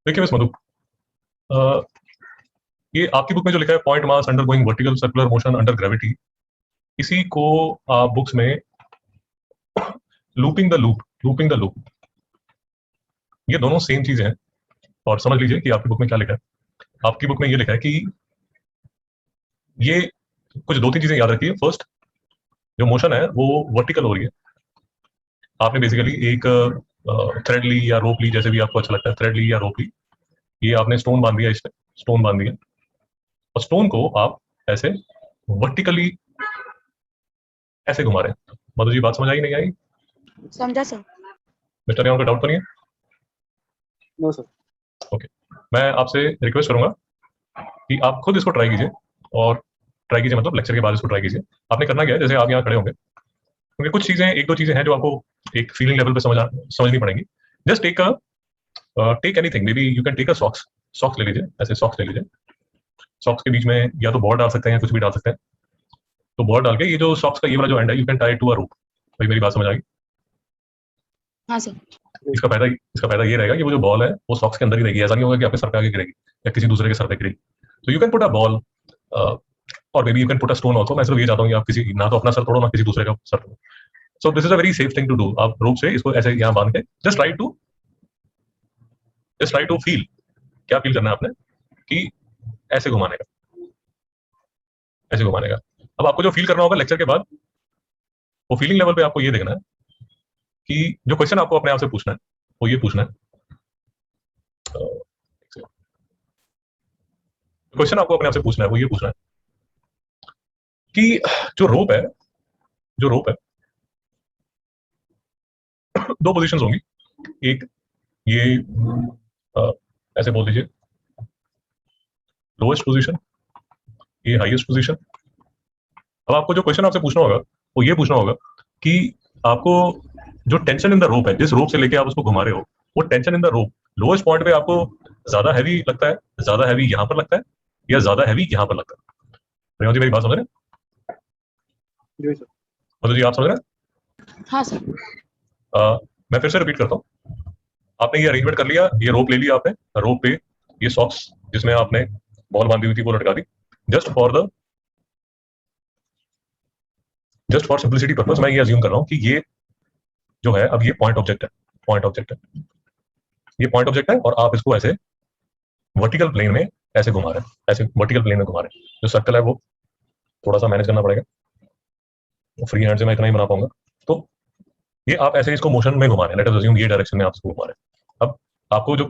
देखिए मिस मधु, अ, ये आपकी बुक में जो लिखा है point mass under going vertical circular motion under gravity, इसी को आप बुक्स में लूपिंग द लूप ये दोनों सेम चीजें हैं। और समझ लीजिए कि आपकी बुक में क्या लिखा है। आपकी बुक में ये लिखा है कि ये कुछ दो तीन चीजें याद रखिए। फर्स्ट, जो मोशन है वो वर्टिकल हो रही है। आपने बेसिकली एक थ्रेड ली या रोप ली, जैसे भी आपको अच्छा लगता है, थ्रेड ली या रोप ली, ये आपने स्टोन बांध दिया, इसमें स्टोन बांध दिया और स्टोन को आप ऐसे वर्टिकली ऐसे घुमा रहे हैं। मधु जी, बात समझ आई नहीं आई? समझा सर। मिस्टर यहाँ का डाउट तो नहीं है? No sir. ओके, मैं आपसे रिक्वेस्ट करूंगा कि आप खुद इसको ट्राई कीजिए, और ट्राई कीजिए मतलब लेक्चर के बाद इसको ट्राई कीजिए। आपने करना क्या है, जैसे आप यहाँ खड़े होंगे, क्योंकि कुछ चीजें, एक दो चीजें हैं जो आपको एक फीलिंग लेवल पे समझनी पड़ेंगी। Just take anything, maybe you can take a socks. Socks ले लीजिए, ऐसे सॉक्स ले लीजिए। सॉक्स के बीच में या तो बॉल डाल सकते हैं या कुछ भी डाल सकते हैं। तो बॉल डाल के ये जो सॉक्स का ये वाला जो एंड है, you can tie to a rope. भाई मेरी बात समझ आई? हाँ सर। इसका फायदा ये रहेगा कि वो जो बॉल है वो सॉक्स के अंदर ही रहेगी। ऐसा नहीं होगा कि आपके सर पे आगे गिरेगी या किसी दूसरे के सर पे गिरेगी। तो you can put a ball, और maybe you can put a stone also. मैं सिर्फ ये चाहता हूँ कि आप किसी ना तो अपना सर तोड़ो ना किसी दूसरे का सर तोड़ो। So this is a very safe thing to do. आप रोप से इसको ऐसे यहाँ बांध के जस्ट ट्राई टू फील। क्या फील करना है आपने कि ऐसे घुमाने का, ऐसे घुमाने का। अब आपको जो फील करना होगा लेक्चर के बाद, वो फीलिंग लेवल पे आपको ये देखना है कि जो क्वेश्चन आपको अपने आप से पूछना है वो ये पूछना है। क्वेश्चन आपको अपने आप से पूछना है वो ये पूछना है कि जो रोप है, जो रोप है, दो पोजीशंस होंगी। एक ये ऐसे बोल दीजिए लोएस्ट पोजीशन, ये हाईएस्ट पोजीशन। अब आपको जो क्वेश्चन आपसे पूछना होगा वो ये पूछना होगा कि आपको जो टेंशन इन द रोप है, जिस रोप से लेके आप उसको घुमा रहे हो, वो tension in the rope lowest point पे आपको ज्यादा हैवी लगता है, ज्यादा हैवी यहां पर लगता है, या ज्यादा हैवी यहां पर लगता है? रेणु जी मेरी बात समझ रहे हैं? जी सर। मधु जी आप समझ रहे हैं? हाँ सर। मैं फिर से रिपीट करता हूँ। आपने ये अरेंजमेंट कर लिया, ये रोप ले लिया आपने, रोप पे ये सॉक्स जिसमें आपने बॉल बांधी हुई थी वो लटका दी। जस्ट फॉर सिंप्लिसिटी पर्पस मैं ये अज्यूम कर रहा हूँ कि ये जो है, अब ये पॉइंट ऑब्जेक्ट है, पॉइंट ऑब्जेक्ट है, ये पॉइंट ऑब्जेक्ट है, और आप इसको ऐसे वर्टिकल प्लेन में ऐसे घुमा रहे हैं, ऐसे वर्टिकल प्लेन में घुमा रहे हैं। जो सर्कल है वो थोड़ा सा मैनेज करना पड़ेगा, फ्री हैंड से मैं इतना ही बना पाऊंगा। तो ये आप ऐसे इसको मोशन में घुमा रहे हैं, लेट अस अज्यूम ये डायरेक्शन में आप इसको घुमा रहे हैं। अब आपको जो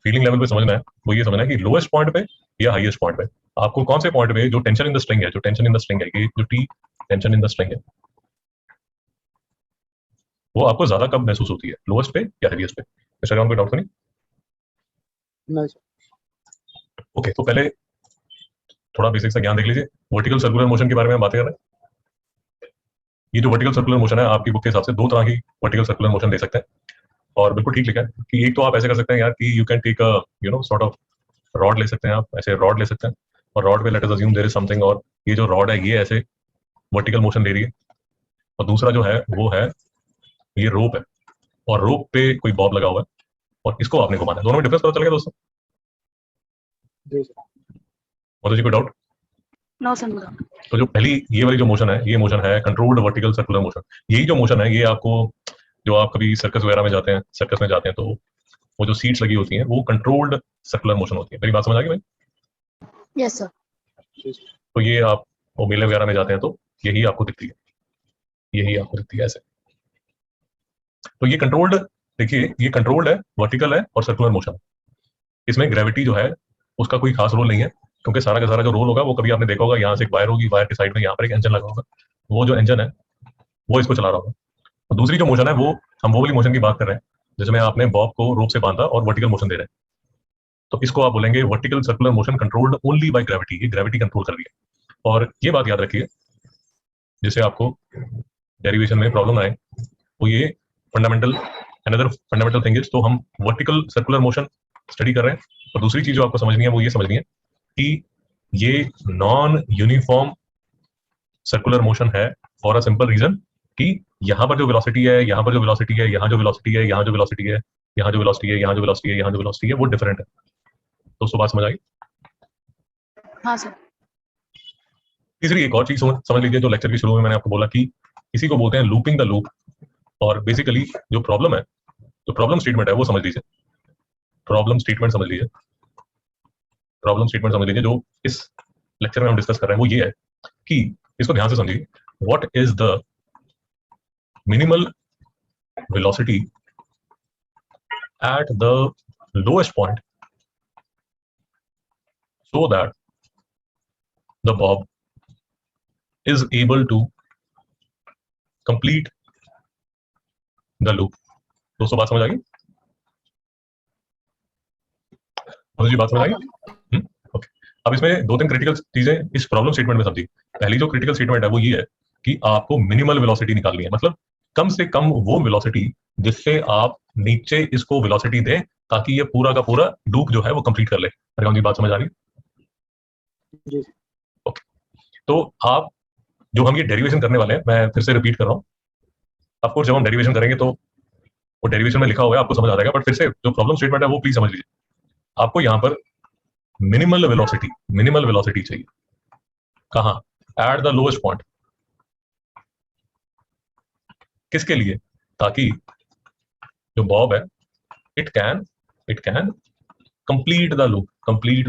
फीलिंग लेवल पे समझना है वो ये समझना है कि लोएस्ट पॉइंट पे या हाईएस्ट पॉइंट पे आपको कौन से पॉइंट पे जो टेंशन इन द स्ट्रिंग है, जो टेंशन इन द स्ट्रिंग है, कि जो T tension in the string है, वो आपको ज्यादा कब महसूस होती है, लोएस्ट पे या हाईएस्ट पे? मिस्टर राउंड पे डाउट तो नहीं? नहीं सर। ओके, तो पहले थोड़ा बेसिक सा ज्ञान देख लीजिए। वर्टिकल सर्कुलर मोशन के बारे में हम बातें कर रहे हैं। ये जो वर्टिकल सर्कुलर मोशन है, आपकी बुक के हिसाब से दो तरह की वर्टिकल सर्कुलर मोशन दे सकते हैं, और बिल्कुल ठीक लिखा है कि एक तो आप ऐसे कर सकते हैं यार कि you can take a sort of rod ले सकते हैं, आप ऐसे रॉड ले सकते हैं, और रॉड पे let us assume there is something, और ये जो रॉड है ये ऐसे वर्टिकल मोशन दे रही है। और दूसरा जो है वो है ये रोप है, और रोप पे कोई बॉब लगा हुआ है और इसको आपने घुमाना है। दोनों में डिफरेंस पता चल गया दोस्तों? जी सर। मधु जी कोई डाउट? No sir, no. तो जो पहली ये वाली जो मोशन है, ये मोशन है कंट्रोल्ड वर्टिकल सर्कुलर मोशन। यही जो मोशन है ये आपको, जो आप कभी सर्कस वगैरह में जाते हैं, सर्कस में जाते हैं, तो वो जो सीट्स लगी होती हैं वो कंट्रोल्ड सर्कुलर मोशन होती है। मेरी बात समझ आ गई भाई? Yes sir. तो ये आप वो मेले वगैरह में जाते हैं तो यही आपको दिखती है, यही आपको दिखती है ऐसे। तो ये कंट्रोल्ड, देखिए ये कंट्रोल्ड है, वर्टिकल है और सर्कुलर मोशन। इसमें ग्रेविटी जो है उसका कोई खास रोल नहीं है, क्योंकि सारा का सारा जो रोल होगा वो कभी आपने देखा होगा, यहाँ से एक वायर होगी, वायर के साइड में यहाँ पर एक इंजन लगा होगा, वो जो इंजन है वो इसको चला रहा होगा। और दूसरी जो मोशन है वो, हम वो वाली मोशन की बात कर रहे हैं जिसमें आपने बॉब को रोप से बांधा और वर्टिकल मोशन दे रहे हैं। तो इसको आप बोलेंगे vertical circular motion controlled only by gravity. ये ग्रेविटी कंट्रोल कर रही है। और ये बात याद रखिए, जिससे आपको डेरिवेशन में प्रॉब्लम आए, वो ये fundamental, another fundamental thing is, तो हम वर्टिकल सर्कुलर मोशन स्टडी कर रहे हैं। और दूसरी चीज जो आपको समझनी है वो ये समझनी है कि ये नॉन यूनिफॉर्म सर्कुलर मोशन है, फॉर अ सिंपल रीजन कि यहाँ पर जो वेलोसिटी है, यहाँ पर जो वेलोसिटी है, यहाँ जो वेलोसिटी है, यहाँ जो वेलोसिटी है, यहाँ जो वेलोसिटी है, यहाँ जो वेलोसिटी है, यहाँ जो वेलोसिटी है वो डिफरेंट है। तो उसको बात समझ आई। हाँ सर। तीसरी एक और चीज समझ लीजिए, जो लेक्चर के शुरू में मैंने आपको बोला कि इसी को बोलते हैं लूपिंग द लूप। और बेसिकली जो प्रॉब्लम है, जो प्रॉब्लम स्टेटमेंट है वो समझ लीजिए, प्रॉब्लम स्टेटमेंट समझ लीजिए, प्रॉब्लम स्टेटमेंट समझ लीजिए। जो इस लेक्चर में हम डिस्कस कर रहे हैं वो ये है कि इसको ध्यान से समझिए, what is the minimal velocity at the lowest point so that the bob is able to complete the loop। दोस्तों बात समझ आ गई? जी बात समझ आ गई? ओके। अब इसमें दो तीन क्रिटिकल चीजें इस प्रॉब्लम स्टेटमेंट में समझी। पहली जो क्रिटिकल स्टेटमेंट है वो ये है कि आपको मिनिमल वेलोसिटी निकालनी है, मतलब कम से कम वो वेलोसिटी जिससे आप नीचे इसको वेलोसिटी दें ताकि ये पूरा का पूरा लूप जो है वो कंप्लीट कर ले। अरे जी बात समझ आ रही? जी ओके। तो आप जो हम ये डेरिवेशन करने वाले हैं, मैं फिर से रिपीट कर रहा हूँ। ऑफकोर्स जब हम डेरिवेशन करेंगे तो वो डेरिवेशन में लिखा हुआ है, आपको समझ आ जाएगा, बट फिर से जो प्रॉब्लम स्टेटमेंट है वो प्लीज समझ लीजिए। आपको यहाँ पर मिनिमल वेलोसिटी चाहिए। कहाँ? Eight the lowest point. किसके लिए? ताकि जो बॉब है it can complete the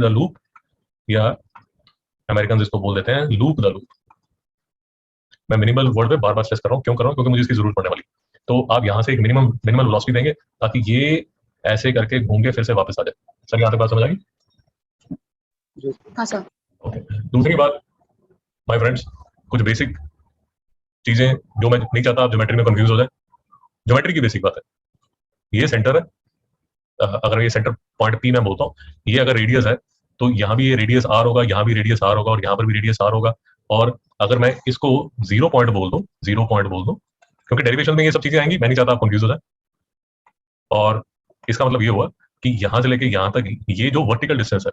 loop, या अमेरिकन इसको बोल देते हैं लूप द लूप। मैं मिनिमल वर्ड पे बार बार स्ट्रेस कर रहा हूँ, क्यों कर रहा हूँ? क्योंकि मुझे इसकी जरूरत पड़ने वाली। तो आप यहाँ से एक मिनिमल वेलोसिटी देंगे ताकि ये ऐसे करके घूम के फिर से वापस आ जाए। सर यहाँ तक बात समझ आई? जी हाँ सर। ओके। दूसरी बात माय फ्रेंड्स, कुछ बेसिक चीजें जो मैं नहीं चाहता आप ज्योमेट्री में कंफ्यूज हो जाए। ज्योमेट्री की बेसिक बात है, ये सेंटर है, अगर ये सेंटर पॉइंट पी मैं बोलता हूँ, ये अगर रेडियस है तो यहाँ भी ये रेडियस आर होगा, यहाँ भी रेडियस आर होगा, और यहाँ पर भी रेडियस आर होगा। और अगर मैं इसको 0 पॉइंट बोल दूं, क्योंकि डेरिवेशन में ये सब चीजें आएंगी, मैं नहीं चाहता आप कंफ्यूज हो जाए। और इसका मतलब ये हुआ कि यहाँ से लेके यहाँ तक ये जो वर्टिकल डिस्टेंस है,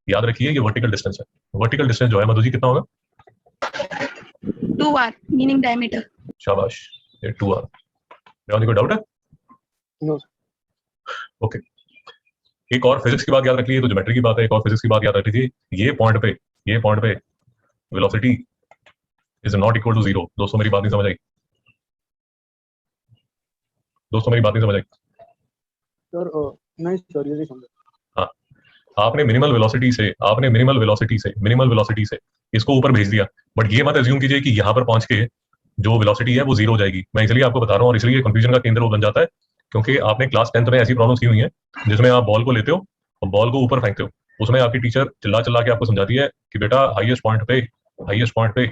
याद रखिए ये वर्टिकल डिस्टेंस है। वर्टिकल डिस्टेंस जो है मधु जी कितना होगा? 2r meaning diameter. शाबाश, ये 2r। कोई डाउट है? No okay. एक और फिजिक्स की बात याद रख लीजिए, तो ज्योमेट्री की बात है, एक और फिजिक्स की बात याद रख लीजिए। ये पॉइंट पे velocity is not equal to 0। दोस्तों मेरी बात नहीं समझ आई? सर नहीं सर, ये नहीं समझा। हाँ, आपने मिनिमल वेलोसिटी से इसको ऊपर भेज दिया, बट ये मत अज्यूम कीजिए कि यहाँ पर पहुंच के जो वेलोसिटी है वो 0 हो जाएगी। मैं इसलिए आपको बता रहा हूँ, और इसलिए कंफ्यूजन का केंद्र वो बन जाता है, क्योंकि आपने क्लास 10th में ऐसी प्रॉब्लम्स की हुई है जिसमें आप बॉल को लेते हो और बॉल को ऊपर फेंकते हो। उसमें आपकी टीचर चिल्ला चिल्ला के आपको समझाती है कि बेटा हाईएस्ट पॉइंट पे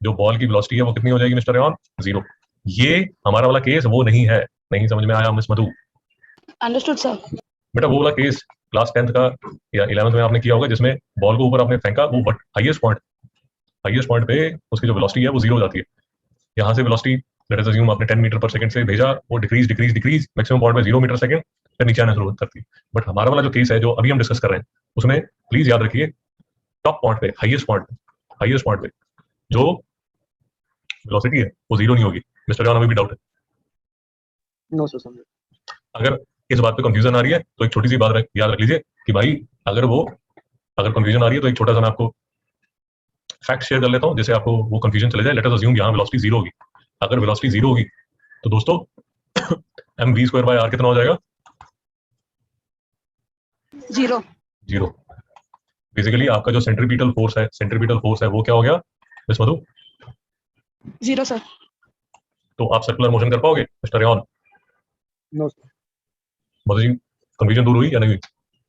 जो बॉल की वेलोसिटी है वो कितनी हो जाएगी मिस्टर रेहान? 0। ये हमारा वाला केस वो नहीं है। नहीं समझ में आया मिस मधु? Understood sir. बेटा वो वाला केस क्लास 10th का या 11th में आपने किया होगा, जिसमें बॉल को ऊपर आपने फेंका, वो हाईएस्ट पॉइंट पे उसकी जो वेलोसिटी है वो 0 हो जाती है। यहाँ से वेलोसिटी लेट अस अज्यूम आपने 10 मीटर पर सेकंड से भेजा, वो डिक्रीज मैक्सिमम पॉइंट में 0 मीटर सेकंड, फिर नीचे आना शुरू करती है। बट हमारा वाला जो केस है जो अभी हम डिस्कस कर रहे हैं, उसमें प्लीज याद रखिए टॉप पॉइंट पे, हाईएस्ट पॉइंट पे जो वेलोसिटी है वो 0 नहीं होगी। मिस्टर जॉन, अभी भी डाउट है? नो सर, समझे। अगर इस बात पे कंफ्यूजन आ रही है तो एक छोटी सी बात याद रख लीजिए कि भाई अगर कंफ्यूजन आ रही है तो एक छोटा सा मैं आपको फैक्ट शेयर कर लेता हूं, जैसे आपको वो कंफ्यूजन चले जाए। लेट अस अज्यूम यहाँ वेलोसिटी 0 होगी। अगर वेलोसिटी 0 होगी तो दोस्तों mv² r कितना हो जाएगा? 0। बेसिकली आपका जो सेंट्रीपिटल फोर्स है वो क्या हो गया मिस मधु? 0 सर। तो आप सर्कुलर मोशन कर पाओगे mister Rehan? No sir. Madhu ji confusion दूर हुई या नहीं हुई?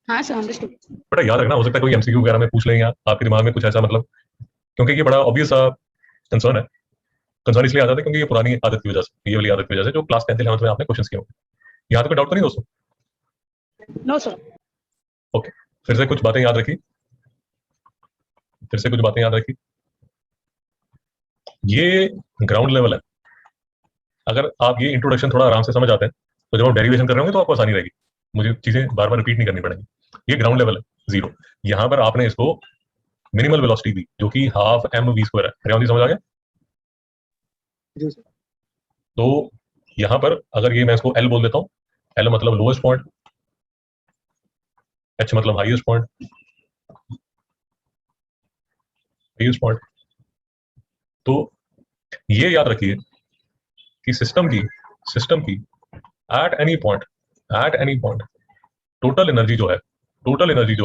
हाँ सर, अंडरस्टूड। बेटा याद रखना, हो सकता है कोई एमसीक्यू वगैरह में पूछ लेंगे आपके दिमाग में कुछ ऐसा, मतलब क्योंकि ये बड़ा ऑब्वियस सा कंसर्न है। कंसर्न इसलिए आ जाता है क्योंकि ये पुरानी आदत की वजह से, ये वाली आदत की वजह से जो क्लास 10th 11th में आपने क्वेश्चंस किए होंगे। यहाँ तो कोई डाउट तो नहीं दोस्तों? No sir. ओके, फिर से कुछ बातें याद रखी। ये ग्राउंड लेवल है। अगर आप ये इंट्रोडक्शन थोड़ा आराम से समझ आते हैं तो जब आप डेरिवेशन कर रहे होंगे तो आपको आसानी रहेगी, मुझे चीजें बार बार रिपीट नहीं करनी पड़ेंगी। ये ग्राउंड लेवल है 0। यहाँ पर आपने इसको मिनिमल वेलोसिटी दी जो कि हाफ mv² है। रेहान जी समझ आ गया? जी सर। तो यहाँ पर अगर ये मैं इसको L बोल देता हूँ एल मतलब लोएस्ट पॉइंट, एच मतलब हाईएस्ट पॉइंट, हाईएस्ट पॉइंट। तो ये याद रखिए कि सिस्टम की at any point total energy जो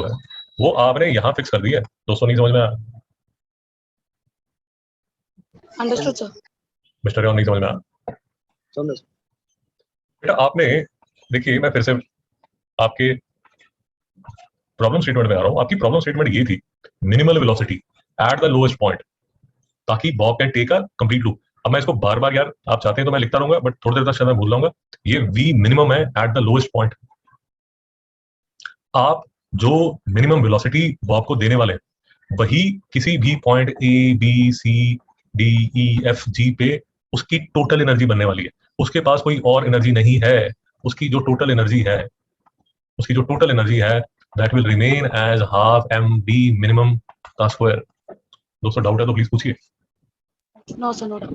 है वो आपने यहां फिक्स कर दी है। दोस्तों नहीं समझ में आया? Understood, sir. मिस्टर नहीं समझ में आया? समझा सर। बेटा आपने, देखिए मैं फिर से आपके प्रॉब्लम स्टेटमेंट में आ रहा हूं। आपकी प्रॉब्लम स्टेटमेंट ये थी, minimal velocity at the lowest point, ताकि Bob can take a complete loop. अब मैं इसको बार बार, यार आप चाहते हैं तो मैं लिखता रहूंगा, बट थोड़ी देर तक शायद मैं भूल जाऊंगा। ये वी मिनिमम है एट द लोएस्ट पॉइंट। आप जो मिनिमम वेलोसिटी बॉब को देने वाले हैं वही किसी भी point A B C D E F G पे उसकी टोटल एनर्जी बनने वाली है। उसके पास कोई और एनर्जी नहीं है। उसकी जो टोटल एनर्जी है that will remain as half M V minimum का स्क्वायर। दोस्तों डाउट है तो प्लीज पूछिए। No, sir, no doubt.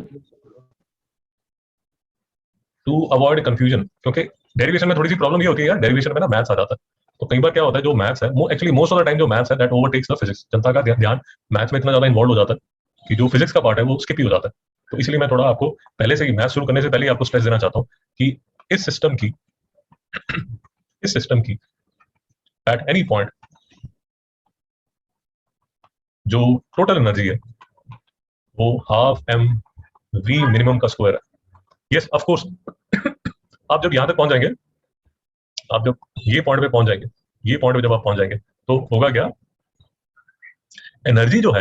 To avoid confusion, क्योंकि डेरिवेशन में थोड़ी सी प्रॉब्लम ये होती है यार, डेरिवेशन में ना मैथ्स आ जाता है। तो कई बार क्या होता है, जो मैथ्स है actually most of the time जो मैथ्स है दैट ओवरटेक्स द फिजिक्स। जनता का ध्यान मैथ्स में इतना ज्यादा इन्वॉल्व हो जाता है कि जो फिजिक्स का पार्ट है वो स्किप ही हो जाता है। तो इसलिए मैं थोड़ा आपको पहले से ही मैथ्स शुरू करने से पहले ही आपको स्ट्रेस देना चाहता हूँ कि इस सिस्टम की एट एनी पॉइंट जो टोटल एनर्जी है वो हाफ एम वी मिनिमम का स्क्वायर है। Yes of course. आप जब यहां तक पहुंच जाएंगे, आप जब ये पॉइंट पे पहुंच जाएंगे, ये पॉइंट पे जब आप पहुंच जाएंगे तो होगा क्या, एनर्जी जो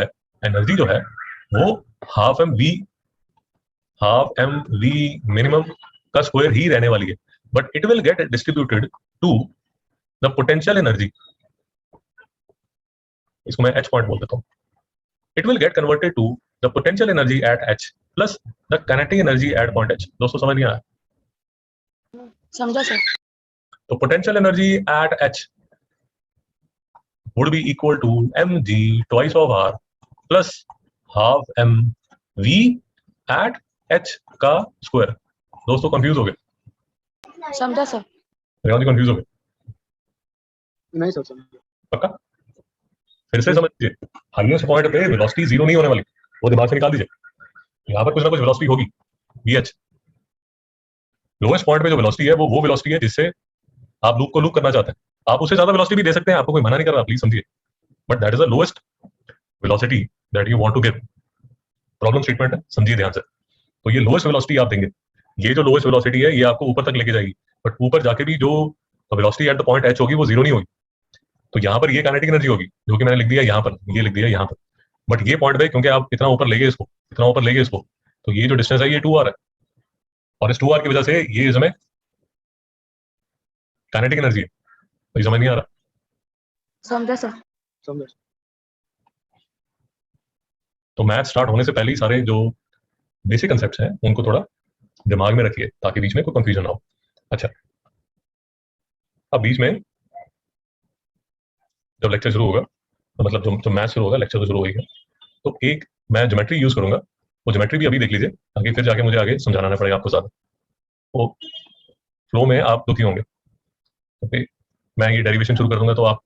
है वो हाफ एम वी मिनिमम का स्क्वायर ही रहने वाली है, but it will get distributed to the potential energy. इसको मैं एच पॉइंट बोल देता हूं। It will get converted to the potential energy at H plus the kinetic energy at point H. दोस्तों समझ नहीं आया? समझा, sir. तो potential energy at H would be equal to mg twice of r plus half m v at h का square. दोस्तों confuse हो गए? समझा, sir. रेवानी कंफ्यूज हो गए? नहीं सर समझा। पक्का? फिर से समझिए, हाईएस्ट पॉइंट पे वेलोसिटी जीरो नहीं होने वाली, वो दिमाग से निकाल दीजिए। यहाँ पर कुछ ना कुछ वेलोसिटी होगी, vh। लोएस्ट पॉइंट पे जो वेलोसिटी है वो वेलोसिटी है जिससे आप लूप को लूप करना चाहते हैं। आप उससे ज्यादा वेलोसिटी भी दे सकते हैं, आपको कोई मना नहीं कर रहा, प्लीज समझिए, but that is the lowest velocity that you want to give. Problem statement है, समझिए ध्यान से। तो ये लोएस्ट वेलोसिटी आप देंगे, ये जो लोएस्ट वेलोसिटी है ये आपको ऊपर तक लेके जाएगी, बट ऊपर जाके भी जो velocity at the point H होगी वो जीरो नहीं होगी। तो यहाँ पर ये काइनेटिक एनर्जी होगी जो कि मैंने लिख दिया यहाँ पर, ये लिख दिया यहाँ पर। बट ये पॉइंट पे क्योंकि आप इतना ऊपर ले गए इसको, तो ये जो डिस्टेंस है ये 2r है, और इस 2r की वजह से ये इसमें काइनेटिक एनर्जी है। तो ये समझ नहीं आ रहा? समझा, sir. समझा। तो मैथ स्टार्ट होने से पहले ही सारे जो बेसिक कंसेप्ट्स हैं उनको थोड़ा दिमाग में रखिए ताकि बीच में कोई कंफ्यूजन ना हो। अच्छा, अब बीच में जब लेक्चर शुरू होगा, तो मतलब जो मैथ शुरू होगा, लेक्चर तो शुरू होगा, तो एक मैं ज्योमेट्री यूज करूंगा। वो ज्योमेट्री भी अभी देख लीजिए ताकि फिर जाके मुझे आगे समझाना ना पड़ेगा आपको ज्यादा। तो फ्लो में आप दुखी होंगे, ओके? मैं ये डेरिवेशन शुरू कर दूंगा तो आप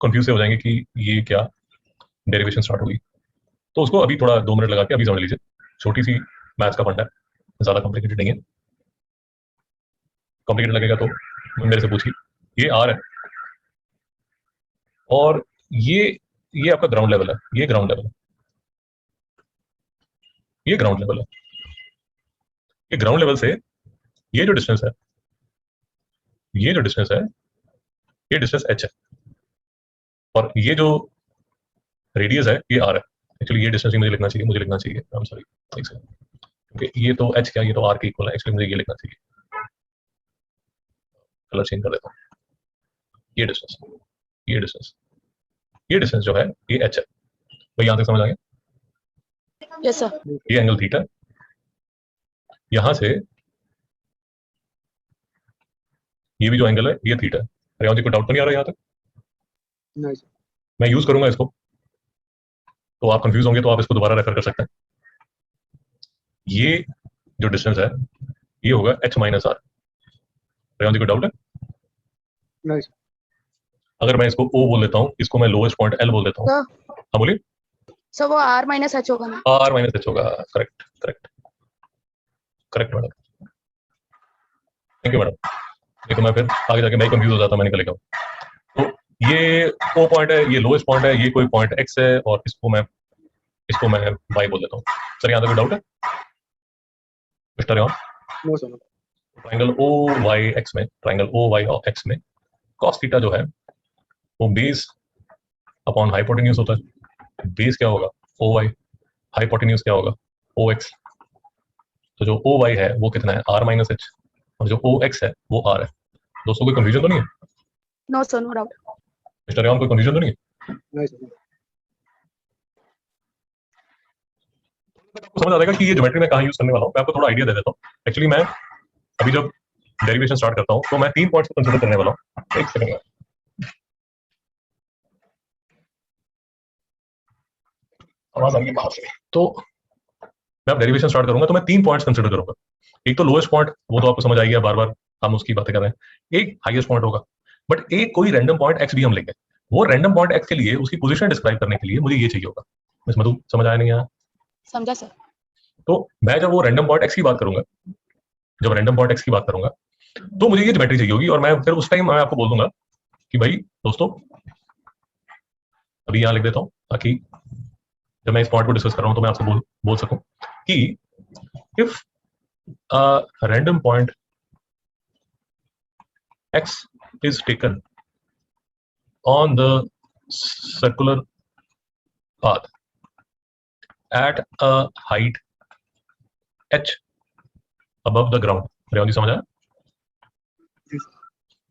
कंफ्यूज हो जाएंगे कि ये क्या डेरिवेशन स्टार्ट होगी। तो उसको अभी थोड़ा 2 मिनट लगा के अभी समझ लीजिए। छोटी सी मैथ्स का फंडा है, ज्यादा कॉम्प्लिकेटेड नहीं है। कॉम्प्लिकेटेड लगेगा तो मेरे से पूछिए। ये आर है और ये आपका ग्राउंड लेवल है, ये ग्राउंड लेवल है, ये ग्राउंड लेवल है। ये ग्राउंड लेवल से ये जो डिस्टेंस है, ये जो डिस्टेंस है, ये डिस्टेंस एच है, और ये जो रेडियस है ये आर है। एक्चुअली ये डिस्टेंस ही मुझे लिखना चाहिए, आई एम सॉरी, एक सेकंड, क्योंकि ये तो एच क्या, ये तो आर के इक्वल है, एक्चुअली मुझे ये लिखना चाहिए। कलर चेंज कर देता हूँ। ये डिस्टेंस, ये डिस्टेंस, ये डिस्टेंस जो है ये एच है। तो यहां तक समझ आ गया? Yes, sir. ये एंगल थीटा, यहां से ये भी जो एंगल है ये थीटा है। रेवान जी को डाउट तो नहीं आ रहा यहां तक? नहीं सर। मैं यूज करूंगा इसको, तो आप कंफ्यूज होंगे तो आप इसको दोबारा रेफर कर सकते हैं। ये जो डिस्टेंस है ये होगा h माइनस आर। रेवंत जी को डाउट है? नहीं सर। अगर मैं इसको O बोल देता हूँ, इसको मैं लोएस्ट पॉइंट L बोल देता हूँ, सर हाँ बोलिए। सर वो R माइनस H होगा ना? R माइनस H होगा, correct correct correct madam, thank you madam. नहीं तो मैं फिर आगे जाके मैं कंफ्यूज हो जाता, मैं निकल गया। तो ये O पॉइंट है, ये लोएस्ट पॉइंट है, ये कोई पॉइंट X है, और इसको मैं Y बोल देता हूँ। सर यहाँ तक कोई डाउट है मिस्टर यॉन? No sir. ट्राइंगल OYX में, ट्राइंगल OYX में cos थीटा जो है वो बेस अपॉन हाइपोटेन्यूज होता है। बेस क्या होगा? OY, हाइपोटेन्यूज क्या होगा? OX। तो जो OY है वो कितना है? R माइनस H, और जो OX है वो R है। दोस्तों कोई कंफ्यूजन तो नहीं है? No sir, no doubt. Mister यॉन कोई कंफ्यूजन तो नहीं है? नहीं सर। आपको समझ आ जाएगा कि ये ज्योमेट्री मैं कहाँ यूज करने वाला हूँ। मैं आपको थोड़ा आइडिया दे देता हूँ। एक्चुअली मैं अभी जब डेरिवेशन स्टार्ट करता हूँ तो मैं 3 पॉइंट्स को कंसीडर करने वाला हूँ। एक सेकंड, आवाज आ रही है बाहर से। तो मैं अब डेरिवेशन स्टार्ट करूंगा तो मैं 3 पॉइंट्स कंसीडर करूंगा। एक तो लोएस्ट पॉइंट, वो तो आपको समझ आ गया, बार बार हम उसकी बातें कर रहे हैं। एक हाईएस्ट पॉइंट होगा, बट एक कोई रैंडम पॉइंट एक्स भी हम लेंगे। वो रैंडम पॉइंट एक्स के लिए उसकी पोजीशन डिस्क्राइब करने के लिए मुझे ये चाहिए होगा। मिस मधु समझ आया नहीं आया? समझा सर। तो मैं जब वो रैंडम पॉइंट एक्स की बात करूंगा, जब रैंडम पॉइंट एक्स की बात करूंगा तो मुझे ये ज्योमेट्री चाहिए होगी, और मैं फिर उस टाइम मैं आपको बोल दूंगा कि भाई दोस्तों, अभी यहां लिख देता हूं ताकि जब मैं इस पॉइंट को डिस्कस कर रहा हूं तो मैं आपसे बोल सकूं कि if random point x is taken on the circular path at a height h above the ground। रेवंती समझ आया?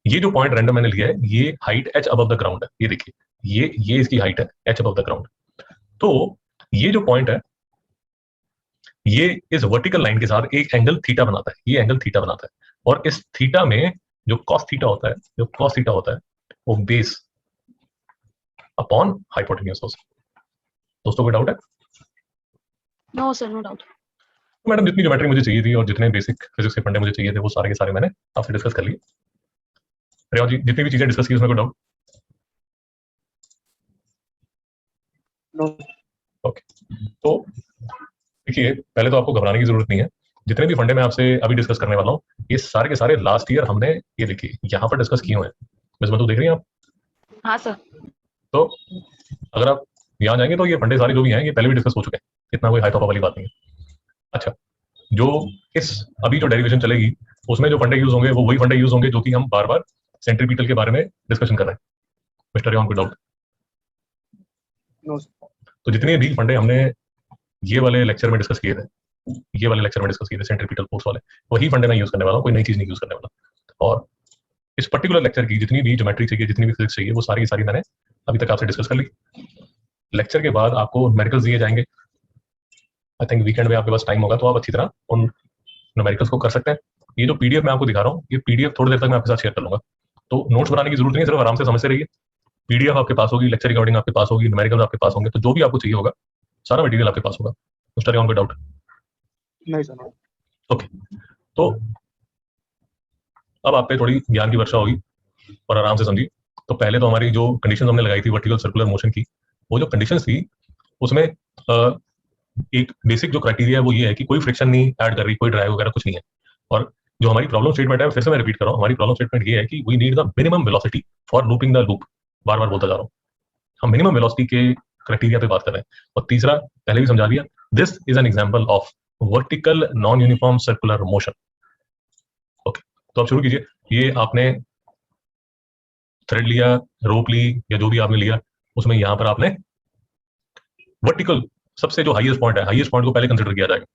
ये जो पॉइंट रैंडम मैंने लिया है, ये height h above the ground है। ये देखिए, ये इसकी हाइट है h above the ground। तो ये जो पॉइंट है ये इस वर्टिकल लाइन के साथ एक एंगल थीटा बनाता है। ये एंगल थीटा बनाता है, और इस थीटा में जो कॉस थीटा होता है, जो कॉस थीटा होता है वो बेस अपॉन हाइपोटेन्यूज होता है। दोस्तों कोई डाउट है? No sir, no doubt. Madam जितनी ज्योमेट्री मुझे चाहिए थी और जितने बेसिक फिजिक्स के फंडे मुझे चाहिए थे वो सारे के सारे मैंने आपसे डिस्कस कर लिए। रेवा जी जितनी भी चीजें डिस्कस की उसमें कोई डाउट? नो। ओके, तो देखिए पहले तो आपको घबराने की जरूरत नहीं है। जितने भी फंडे मैं आपसे अभी डिस्कस करने वाला हूँ ये सारे के सारे लास्ट ईयर हमने ये देखिए यहाँ पर डिस्कस किए हुए हैं। मिस मधु देख रही हैं आप? हाँ सर। तो अगर आप यहाँ जाएंगे तो ये फंडे सारे जो भी हैं ये पहले भी डिस्कस हो चुके हैं, इतना कोई हाई टॉप वाली बात नहीं है। अच्छा, जो इस अभी जो डेरिवेशन चलेगी उसमें जो फंडे यूज होंगे वो वही फंडे यूज होंगे जो कि हम बार बार सेंट्रीपिटल के बारे में डिस्कशन कर रहे हैं। मिस्टर यॉन कोई डाउट? नो। तो जितने भी फंडे हमने ये वाले लेक्चर में डिस्कस किए थे, ये वाले लेक्चर में डिस्कस किए थे सेंट्रीपिटल फोर्स वाले, वही फंडे मैं यूज करने वाला हूँ, कोई नई चीज नहीं यूज करने वाला। और इस पर्टिकुलर लेक्चर की जितनी भी ज्योमेट्री चाहिए, जितनी भी फिजिक्स चाहिए, वो सारी की सारी मैंने अभी तक आपसे डिस्कस कर ली। लेक्चर के बाद आपको न्यूमेरिकल्स दिए जाएंगे। आई थिंक वीकेंड में आपके पास टाइम होगा तो आप अच्छी तरह उन न्यूमेरिकल्स को कर सकते हैं। ये जो पीडीएफ मैं आपको दिखा रहा हूँ, ये पीडीएफ थोड़ी देर तक मैं आपके साथ शेयर कर लूंगा, तो नोट्स बनाने की जरूरत नहीं है, सिर्फ आराम से समझते रहिए। पीडीएफ आपके पास होगी, लेक्चर रिकॉर्डिंग आपके पास होगी, न्यूमेरिकल्स आपके पास होंगे, तो जो भी आपको चाहिए होगा सारा मटेरियल आपके पास होगा। मिस्टर यॉन कोई डाउट? नहीं सर। ओके, तो अब आप पे थोड़ी ज्ञान की वर्षा होगी और आराम से समझिए। तो पहले तो हमारी जो कंडीशन हमने लगाई थी वर्टिकल सर्कुलर मोशन की, वो जो कंडीशंस थी उसमें एक बेसिक जो क्राइटेरिया है वो ये है कि कोई फ्रिक्शन नहीं ऐड कर रही, कोई ड्राइव वगैरह कुछ नहीं है। और जो हमारी प्रॉब्लम स्टेटमेंट है, फिर से मैं रिपीट कर रहा हूँ, हमारी प्रॉब्लम स्टेटमेंट ये है कि we need the minimum velocity for looping the loop. बार बार बोलता जा रहा हूँ, हम मिनिमम वेलोसिटी के क्राइटेरिया पे बात कर रहे हैं। और तीसरा पहले भी समझा दिया, this is an example of vertical non uniform circular motion. Okay, तो आप शुरू कीजिए। ये आपने थ्रेड लिया, रोप ली, या जो भी आपने लिया, उसमें यहाँ पर आपने वर्टिकल सबसे जो हाईएस्ट पॉइंट है, हाईएस्ट पॉइंट को पहले कंसिडर किया जाएगा।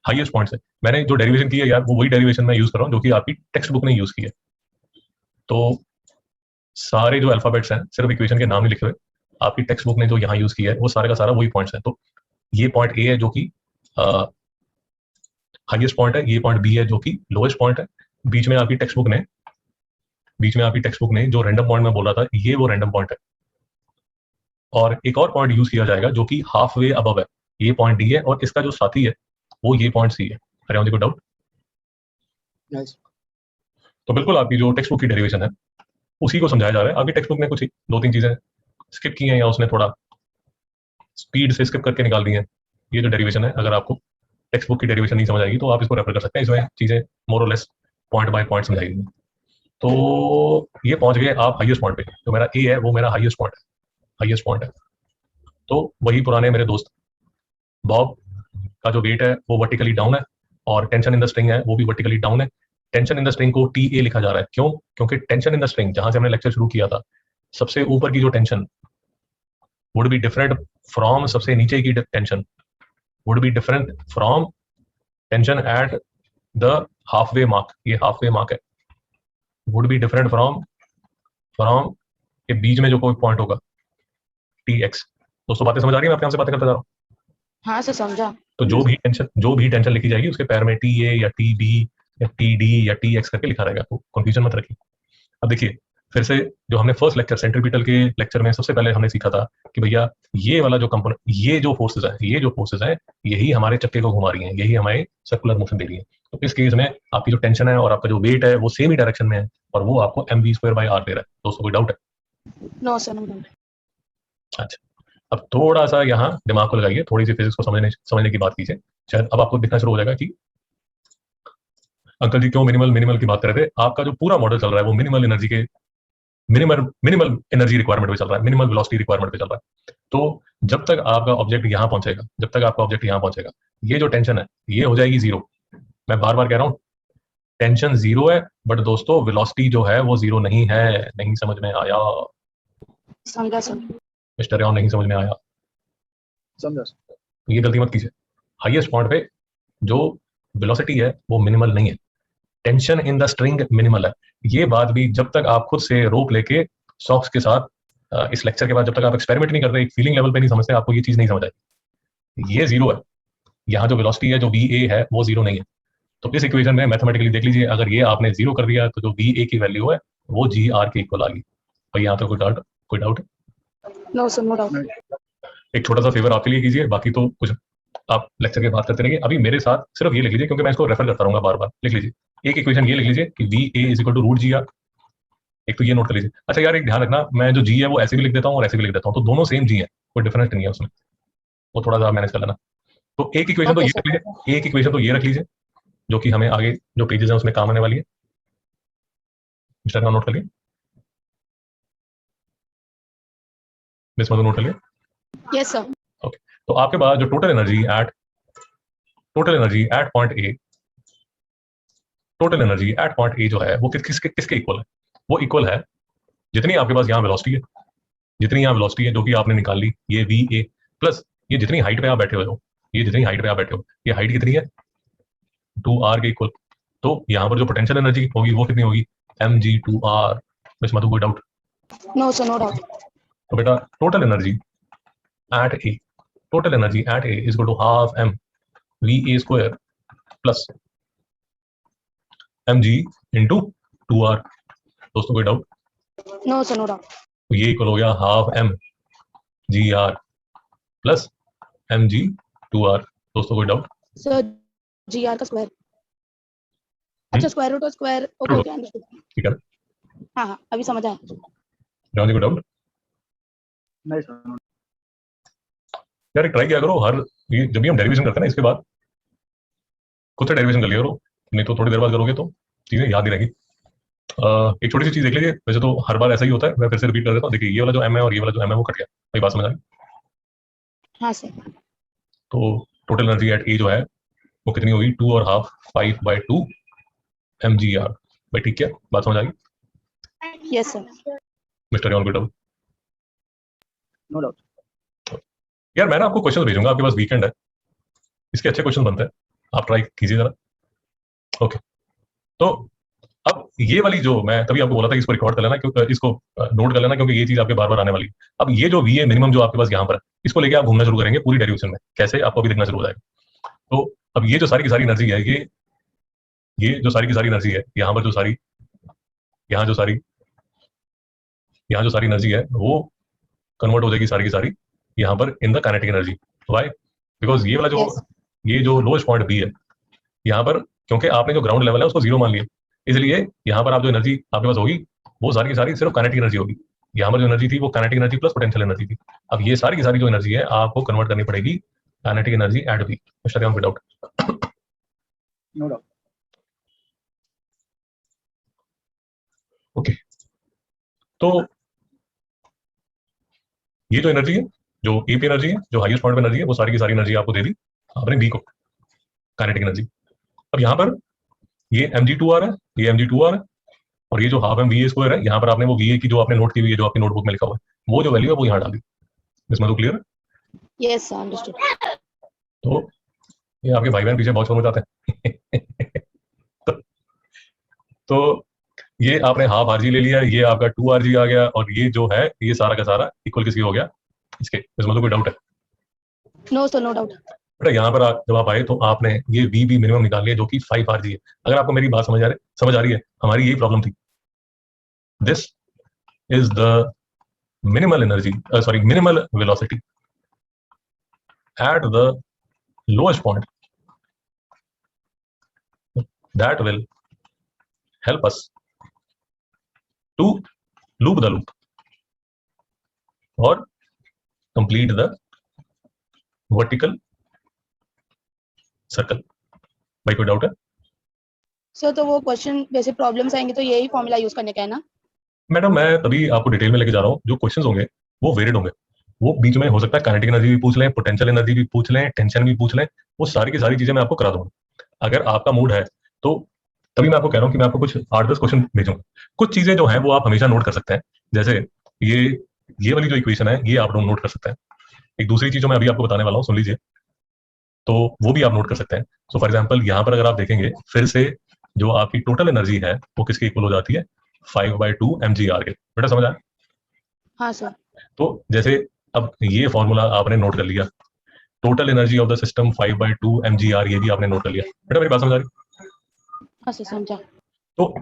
हाईएस्ट पॉइंट से मैंने जो डेरिवेशन की है यार, वो वही डेरिवेशन मैं यूज कर रहा हूँ जो कि आपकी टेक्स्ट बुक ने यूज की है। तो सारे जो अल्फाबेट्स हैं सिर्फ इक्वेशन के नाम ही लिखे हुए, आपकी टेक्स्ट बुक ने जो यहाँ यूज किया है वो सारे का सारा वही पॉइंट्स हैं। तो ये पॉइंट ए है जो कि हाईएस्ट पॉइंट है, ये पॉइंट बी है जो कि लोएस्ट पॉइंट है। बीच में आपकी टेक्स्ट बुक ने जो रैंडम पॉइंट मैं बोल रहा था, ये वो रैंडम पॉइंट है। और एक और पॉइंट यूज किया जाएगा जो कि हाफ वे अबव है, ये पॉइंट डी है, और इसका जो साथी है वो ये पॉइंट सी है। अरे कोई डाउट? Nice. तो बिल्कुल आपकी जो टेक्स्ट बुक की डेरिवेशन है उसी को समझाया जा रहा है। आपकी टेक्स्ट बुक ने कुछ ही 2-3 चीजें स्किप की हैं या उसने थोड़ा स्पीड से स्किप करके निकाल दी हैं। ये जो डेरिवेशन है, अगर आपको टेक्स्ट बुक की डेरिवेशन नहीं समझ आएगी तो आप इसको रेफर कर सकते हैं, इसमें चीजें मोर और लेस पॉइंट बाय पॉइंट समझाई गई हैं। तो ये पहुंच गए आप हाईएस्ट पॉइंट पे। जो मेरा ए है वो मेरा हाईएस्ट पॉइंट है। तो वही पुराने मेरे दोस्त बॉब का जो वेट है वो वर्टिकली डाउन है और टेंशन इन द स्ट्रिंग है वो भी वर्टिकली डाउन है। टेंशन इन द स्ट्रिंग को TA लिखा जा रहा है। क्यों? क्योंकि टेंशन इन द स्ट्रिंग, जहां से हमने लेक्चर शुरू किया था, सबसे ऊपर की जो tension would be different from सबसे नीचे की tension would be different from tension at the halfway mark. ये हाफवे मार्क है। वुड बी डिफरेंट फ्रॉम के बीच में जो कोई पॉइंट होगा TX। दोस्तों बातें समझ आ रही है? मैं आपके यहाँ से बातें करता जा रहा हूँ। हाँ सर, समझा। तो जो भी टेंशन लिखी जाएगी उसके पैर में TA या TB या TD या TX करके लिखा रहेगा। तो कंफ्यूजन मत रखिए। अब देखिए फिर से, जो हमने फर्स्ट लेक्चर सेंट्रीपिटल के लेक्चर में सबसे पहले हमने सीखा था कि भैया ये वाला जो कंपोनेंट, ये जो फोर्सेज है यही हमारे चक्के को घुमा रही हैं, यही हमारे सर्कुलर मोशन दे रही है। तो इस केस में आपकी जो टेंशन है और आपका जो वेट है वो सेम ही डायरेक्शन में है और वो आपको mv²/r दे रहा है। दोस्तों कोई डाउट है? No sir, no doubt. अच्छा, अब थोड़ा सा यहाँ दिमाग को लगाइए, थोड़ी सी फिजिक्स को समझने की बात कीजिए। शायद अब आपको दिखना शुरू हो जाएगा कि अंकल जी क्यों मिनिमल की बात कर रहे थे। आपका जो पूरा मॉडल चल रहा है वो मिनिमल एनर्जी रिक्वायरमेंट पे चल रहा है, मिनिमल वेलोसिटी रिक्वायरमेंट पे चल रहा है। तो जब तक आपका ऑब्जेक्ट यहाँ पहुंचेगा, ये जो टेंशन है ये हो जाएगी जीरो। मैं बार बार कह रहा हूँ टेंशन जीरो है, बट दोस्तों वेलोसिटी जो है वो जीरो नहीं है। नहीं समझ में आया समझा सर। मिस्टर राव? नहीं समझ में आया? समझा। ये गलती मत कीजिए। हाईएस्ट पॉइंट पे जो वेलोसिटी है वो मिनिमल नहीं है, tension in the string minimal है। ये बात भी जब तक आप खुद से रोप लेके सॉक्स के साथ इस लेक्चर के बाद जब तक आप एक्सपेरिमेंट नहीं करते, एक फीलिंग लेवल पे नहीं समझते, आपको ये चीज नहीं समझ आएगी। ये जीरो है, यहाँ जो वेलोसिटी है जो VA है वो जीरो नहीं है। तो इस इक्वेशन में मैथमेटिकली देख लीजिए, अगर ये आपने जीरो कर दिया तो जो VA की वैल्यू है वो GR के इक्वल आ गई। भाई यहाँ तो कोई doubt? No sir, no doubt. एक छोटा सा फेवर आपके लिए कीजिए, बाकी तो कुछ आप लेक्चर के बाद करते रहिए। अभी मेरे साथ सिर्फ ये लिख लीजिए, क्योंकि मैं इसको रेफर करता रहूंगा बार बार। लिख लीजिए एक इक्वेशन, ये लिख लीजिए कि VA is equal to √GR। एक तो ये नोट कर लीजिए। अच्छा यार, एक ध्यान रखना, मैं जो G है वो ऐसे भी लिख देता हूँ और ऐसे भी लिख देता हूँ, तो दोनों सेम G है, कोई डिफरेंस नहीं है उसमें। वो थोड़ा सा मैनेज कर लेना। तो एक इक्वेशन तो Okay, ये रख लीजिए, एक इक्वेशन तो ये रख लीजिए जो कि हमें आगे जो पेजेस हैं उसमें काम आने वाली है। मिस्टर का नोट कर लिए? मिस मधु नोट कर लिए? Yes sir. ओके, तो आपके पास जो total energy at point A जो है वो किसके इक्वल है? वो इक्वल है जितनी आपके पास यहाँ वेलोसिटी है, जो कि आपने निकाल ली, ये VA प्लस ये जितनी हाइट पे आप बैठे हुए हो, ये हाइट कितनी है? 2R के इक्वल। तो यहाँ पर जो पोटेंशियल एनर्जी होगी वो कितनी होगी? mg/2r। मिस मधु कोई doubt? No sir, no doubt. तो बेटा total energy at A is equal to half m VA² plus mg into 2r। दोस्तों कोई doubt? No sir, no doubt. तो ये इक्वल हो गया half m GR plus mg/2r। दोस्तों कोई डाउट? सर, GR का स्क्वायर। अच्छा, स्क्वायर रूट और स्क्वायर। Okay okay, understood. ठीक है, हाँ हाँ, अभी समझ आया। राम जी कोई डाउट? नहीं सर। यार ट्राई किया करो, हर ये जब भी हम डेरिवेशन करते हैं ना इसके बाद खुद से डेरिवेशन कर लिया करो, नहीं तो थोड़ी देर बाद करोगे तो चीजें याद नहीं रहेगी। एक छोटी सी चीज देख लीजिए, वैसे तो हर बार ऐसा ही होता है, मैं फिर से रिपीट कर देता हूँ। देखिए ये वाला जो M है और ये वाला जो M है वो कट गया। भाई बात समझ आ गई? हाँ सर। तो टोटल एनर्जी एट ए जो है वो कितनी होगी? 2 और हाफ 5/2 mgr। भाई ठीक है, बात समझ आ गई? Yes sir. मिस्टर यॉन कोई डाउट? No doubt. यार मैं ना आपको क्वेश्चन भेजूंगा, आपके पास वीकेंड है, इसके अच्छे क्वेश्चन बनते हैं, आप ट्राई कीजिए जरा। ओके, तो अब ये वाली जो मैं तभी आपको बोला था इसको रिकॉर्ड कर लेना, क्योंकि इसको नोट कर लेना, क्योंकि ये चीज आपके बार बार आने वाली है। अब ये जो VA मिनिमम जो आपके पास यहाँ पर है, इसको लेके आप घूमना शुरू करेंगे पूरी डेरिवेशन में। कैसे? आपको अभी दिखना शुरू हो जाएगा। तो अब ये जो सारी की सारी एनर्जी है, ये जो सारी की सारी एनर्जी है, यहाँ जो सारी एनर्जी है वो कन्वर्ट हो जाएगी सारी की सारी यहाँ पर in the kinetic energy. Why? Because ये वाला जो Yes. ये जो लोएस्ट पॉइंट B है, यहाँ पर क्योंकि आपने जो ग्राउंड लेवल है उसको जीरो मान लिया, इसलिए यहाँ पर आप जो एनर्जी आपके पास होगी वो सारी की सारी सिर्फ काइनेटिक एनर्जी होगी। यहाँ पर जो एनर्जी थी वो kinetic energy plus potential energy थी। अब ये सारी की सारी जो एनर्जी है आपको कन्वर्ट करनी पड़ेगी kinetic energy at B. Without no doubt. Okay, तो ये जो एनर्जी है, जो ए पे एनर्जी है, जो हाईएस्ट पॉइंट पे एनर्जी है, वो सारी की सारी एनर्जी आपको दे दी आपने बी को, काइनेटिक एनर्जी। अब यहाँ पर ये mg2r है, ये mg2r है, और ये जो half M V A square है, यहाँ पर आपने वो वी ए की जो आपने नोट की हुई है, जो आपकी नोटबुक में लिखा हुआ है, वो जो वैल्यू है वो यहाँ डाल दी। इसमें तो क्लियर है? Yes, sir, understood. तो ये आपके भाई बहन पीछे बहुत शोर मचाते हैं। तो ये आपने हाफ आरजी ले लिया, ये आपका 2rg आ गया, और ये जो है ये सारा का सारा इक्वल किसकी हो गया, इसके। इसमें तो कोई डाउट है? No, sir, no doubt. बेटा यहाँ पर जब आप आए तो आपने ये वी बी मिनिमम निकाल लिया जो कि 5rg है। अगर आपको मेरी बात समझ आ रही है, हमारी यही प्रॉब्लम थी। This is the minimal energy, minimal velocity at the lowest point that will help us to loop the loop or complete the vertical circle। भाई कोई डाउट है? सर तो वो क्वेश्चन वैसे प्रॉब्लम्स आएंगे तो यही फॉर्मूला यूज करने का है ना? मैडम मैं तभी आपको डिटेल में लेके जा रहा हूँ। जो क्वेश्चंस होंगे वो वेरिड होंगे, वो बीच में हो सकता है काइनेटिक एनर्जी भी पूछ लें, पोटेंशियल एनर्जी भी पूछ लें, टेंशन भी पूछ लें, वो सारी की सारी चीजें मैं आपको करा दूंगा। अगर आपका मूड है तो तभी मैं आपको कह रहा हूँ कि मैं आपको कुछ 8-10 क्वेश्चन भेजूंगा। कुछ चीजें जो है वो आप हमेशा नोट कर सकते हैं, जैसे ये वाली जो इक्वेशन है ये आप नोट कर सकते हैं। एक दूसरी चीज जो मैं अभी आपको बताने वाला हूँ सुन लीजिए, तो वो भी आप नोट कर सकते हैं। सो फॉर एग्जाम्पल यहाँ पर अगर आप देखेंगे फिर से जो आपकी टोटल एनर्जी है वो किसके इक्वल हो जाती है, 5/2 mgr के। बेटा समझ आया? हाँ सर। तो जैसे अब ये फॉर्मूला आपने नोट कर लिया, total energy of the system 5/2 mgr, ये भी आपने नोट कर लिया। बेटा मेरी बात समझ आ रही? हाँ सर समझा। तो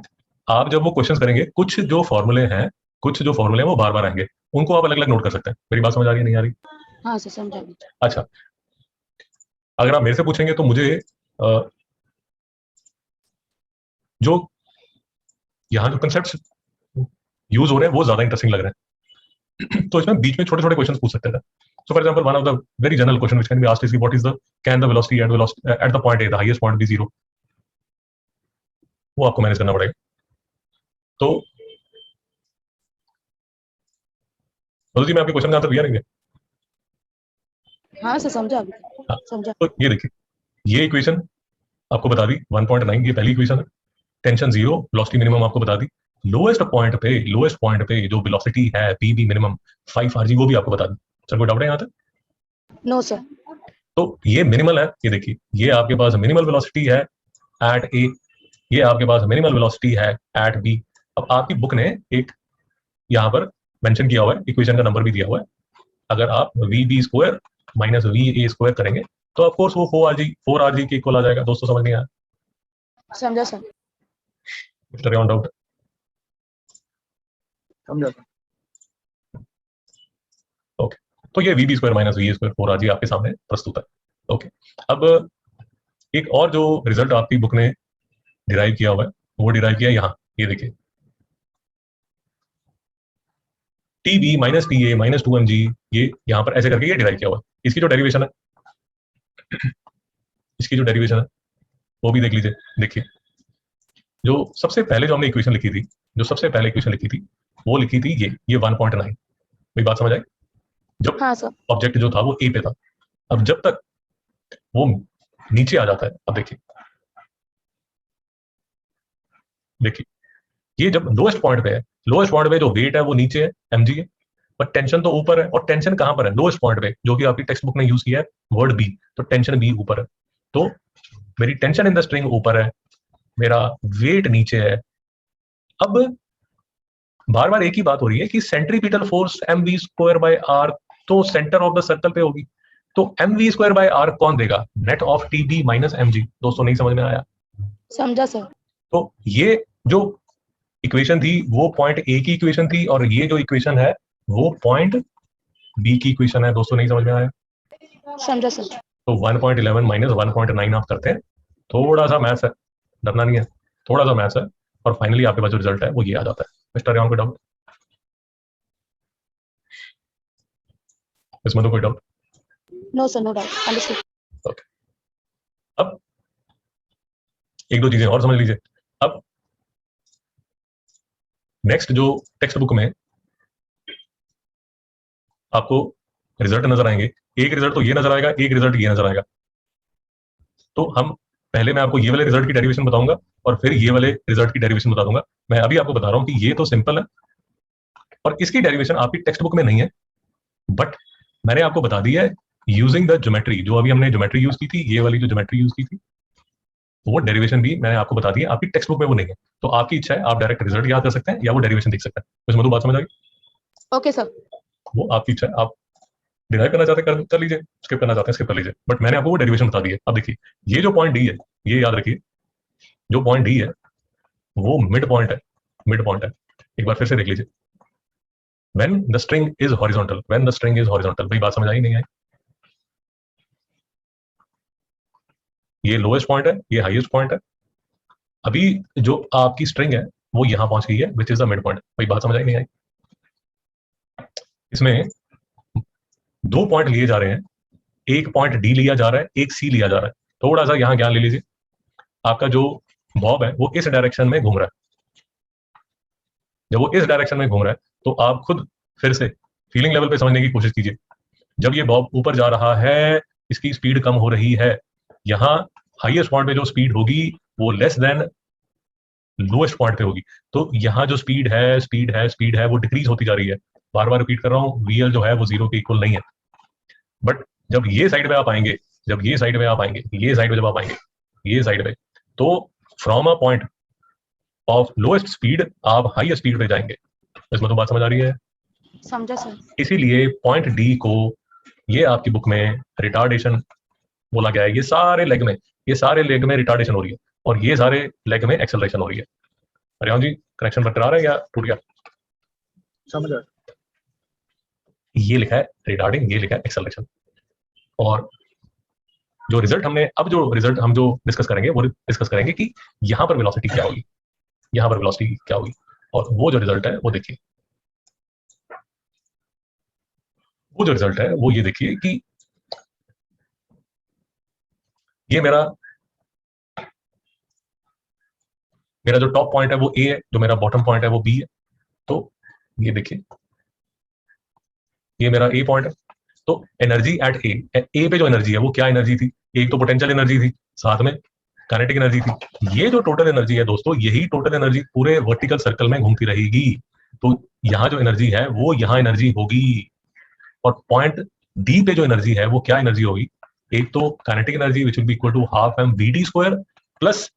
आप जब वो क्वेश्चंस करेंगे, कुछ जो फॉर्मूले हैं वो बार बार आएंगे, उनको आप अलग अलग नोट कर सकते हैं। मेरी बात समझ आ रही है नहीं आ रही? हाँ सर समझा। अच्छा, अगर आप मेरे से पूछेंगे तो मुझे जो यहाँ जो कंसेप्ट यूज हो रहे हैं वो ज्यादा इंटरेस्टिंग लग रहे हैं। तो इसमें बीच में छोटे छोटे क्वेश्चन पूछ सकते हैं। So for example one of the very general question which can be asked is what is the can the velocity at the point A the highest point B zero. वो आपको मैनेज करना पड़ेगा। तो जी मैं आपके क्वेश्चन का answer दिया नहीं है? हाँ सर समझा अभी। हाँ। समझा। तो ये देखिए, ये इक्वेशन आपको बता दी 1.9, ये पहली इक्वेशन है। टेंशन जीरो, वेलोसिटी मिनिमम आपको बता दी। लोएस्ट पॉइंट पे जो वेलोसिटी है पी बी मिनिमम 5rg, वो भी आपको बता दी। सर कोई डाउट है यहाँ तक? No sir. तो ये मिनिमल है, ये देखिए ये आपके पास मिनिमल वेलोसिटी है एट ए, ये आपके पास मिनिमल वेलोसिटी है एट बी। अब आपकी बुक ने एक यहाँ पर मेंशन किया हुआ है, इक्वेशन का नंबर भी दिया हुआ है। अगर आप V B square minus V A square करेंगे तो ऑफकोर्स वो 4rg के इक्वल आ जाएगा। दोस्तों समझ नहीं आया? समझा सर। मिस्टर ऑन डाउट? समझा। ओके, तो ये V B square minus V A square 4rg आपके सामने प्रस्तुत है। ओके, अब एक और जो रिजल्ट आपकी बुक ने डिराइव किया हुआ है वो डिराइव किया यहाँ, ये देखिए T B minus T A minus 2mg, ये यहाँ पर ऐसे करके ये डिराइव किया हुआ है। इसकी जो डेरिवेशन है वो भी देख लीजिए। देखिए जो सबसे पहले जो हमने इक्वेशन लिखी थी, वो लिखी थी ये 1.9। मेरी बात समझ आई? जब हाँ सर। ऑब्जेक्ट जो था वो ए पे था। अब जब तक वो नीचे आ जाता है, अब देखिए ये जब लोएस्ट पॉइंट पे जो वेट है वो नीचे है, mg है, पर टेंशन तो ऊपर है। और टेंशन कहां पर है? लोएस्ट पॉइंट पे, जो कि आपकी टेक्स्ट बुक ने यूज किया है वर्ड बी। तो टेंशन बी ऊपर है, तो मेरी टेंशन इन द स्ट्रिंग ऊपर है, मेरा वेट नीचे है। अब बार बार एक ही बात हो रही है कि सेंट्रीपिटल फोर्स mv²/r तो सेंटर ऑफ द सर्कल पे होगी। तो mv²/r कौन देगा? Net of T B minus mg। दोस्तों नहीं समझ में आया? समझा सर। तो ये जो इक्वेशन थी वो पॉइंट ए की इक्वेशन थी, और ये जो इक्वेशन है वो पॉइंट बी की इक्वेशन है। दोस्तों नहीं समझ में आया? समझा सर। तो 1.11 माइनस 1.9 आप करते हैं, थोड़ा सा मैथ्स है डरना नहीं है, थोड़ा सा मैथ्स है और फाइनली आपके पास जो रिजल्ट है वो ये आ जाता है। मिस्टर रेहान, कोई डाउट? इसमें तो कोई doubt? No, sir, no doubt. Understood. Okay, अब एक दो चीजें और समझ लीजिए। अब नेक्स्ट जो टेक्स्ट बुक में आपको रिजल्ट नजर आएंगे, एक रिजल्ट तो ये नजर आएगा, एक रिजल्ट ये नजर आएगा। तो हम पहले मैं आपको ये वाले रिजल्ट की डेरिवेशन बताऊंगा और फिर ये वाले रिजल्ट की डेरिवेशन बता दूंगा। मैं अभी आपको बता रहा हूं कि ये तो सिंपल है और इसकी डेरिवेशन आपकी टेक्स्ट बुक में नहीं है, बट मैंने आपको बता दी है यूजिंग द ज्योमेट्री। जो अभी हमने ज्योमेट्री यूज की थी, ये वाली जो ज्योमेट्री यूज की थी, वो डेरिवेशन भी मैंने आपको बता दी है, आपकी टेक्स्ट बुक में वो नहीं है। तो आपकी इच्छा है, आप डायरेक्ट रिजल्ट याद कर सकते हैं या वो डेरिवेशन देख सकते हैं। तो इसमें तो बात समझ आ गई? Okay, sir. वो आपकी इच्छा है, आप डिराइव करना चाहते हैं कर लीजिए, स्किप करना चाहते हैं स्किप कर लीजिए, बट मैंने आपको वो डेरिवेशन बता दी है। अब देखिए, ये जो पॉइंट डी है, ये याद रखिए, जो पॉइंट डी है वो मिड पॉइंट है, मिड पॉइंट है। एक बार फिर से देख लीजिए, when the string is horizontal, when the string is horizontal. भाई बात समझ आई नहीं आई? ये लोएस्ट पॉइंट है, ये हाईएस्ट पॉइंट है। अभी जो आपकी स्ट्रिंग है वो यहां पहुंच गई है, which is the mid point. भाई बात समझ आई नहीं आई? इसमें दो पॉइंट लिए जा रहे हैं, एक पॉइंट डी लिया जा रहा है, एक सी लिया जा रहा है। थोड़ा सा यहां ज्ञान ले लीजिए, आपका जो बॉब है वो इस डायरेक्शन में घूम रहा है। जब वो इस डायरेक्शन में घूम रहा है तो आप खुद फिर से फीलिंग लेवल पे समझने की कोशिश कीजिए। जब ये बॉब ऊपर जा रहा है, इसकी स्पीड कम हो रही है, यहां हाईएस्ट पॉइंट पे जो स्पीड होगी वो लेस देन लोएस्ट पॉइंट पे होगी। तो यहां जो स्पीड है वो डिक्रीज होती जा रही है। बार बार रिपीट कर रहा हूं, वीएल जो है वो 0 के इक्वल नहीं है। बट जब ये साइड पे आप आएंगे, जब ये साइड पे आप आएंगे, ये साइड पे जब आप आएंगे, ये साइड पे, तो from a point of lowest speed आप हाईएस्ट स्पीड पे जाएंगे। इसमें तो बात समझ आ रही है? समझा सर। इसीलिए पॉइंट डी को ये आपकी बुक में रिटार्डेशन बोला गया है। ये सारे लेग में, ये सारे लेग में रिटार्डेशन हो रही है और ये सारे लेग में एक्सेलरेशन हो रही है। रेहान जी, कनेक्शन बरकरार है या टूट गया? समझ आया। ये लिखा है रिटार्डिंग, ये लिखा है एक्सेलरेशन। और जो रिजल्ट हमने, अब जो रिजल्ट हम जो डिस्कस करेंगे वो डिस्कस करेंगे कि यहां पर वेलोसिटी क्या होगी, यहां पर वेलोसिटी क्या होगी। और वो जो रिजल्ट है वो देखिए, वो जो रिजल्ट है वो ये देखिए कि ये मेरा जो टॉप पॉइंट है वो ए है, जो मेरा बॉटम पॉइंट है वो बी है। तो ये देखिए, ये मेरा ए पॉइंट है। तो एनर्जी एट ए पे जो एनर्जी है वो क्या एनर्जी थी? एक तो पोटेंशियल एनर्जी थी, साथ में काइनेटिक एनर्जी थी। ये जो टोटल एनर्जी है दोस्तों, यही टोटल एनर्जी पूरे वर्टिकल सर्कल में घूमती रहेगी। तो यहाँ जो एनर्जी है वो यहाँ एनर्जी होगी। और पॉइंट डी पे जो एनर्जी है वो क्या एनर्जी होगी? एक तो kinetic energy which will be equal to half M V D square plus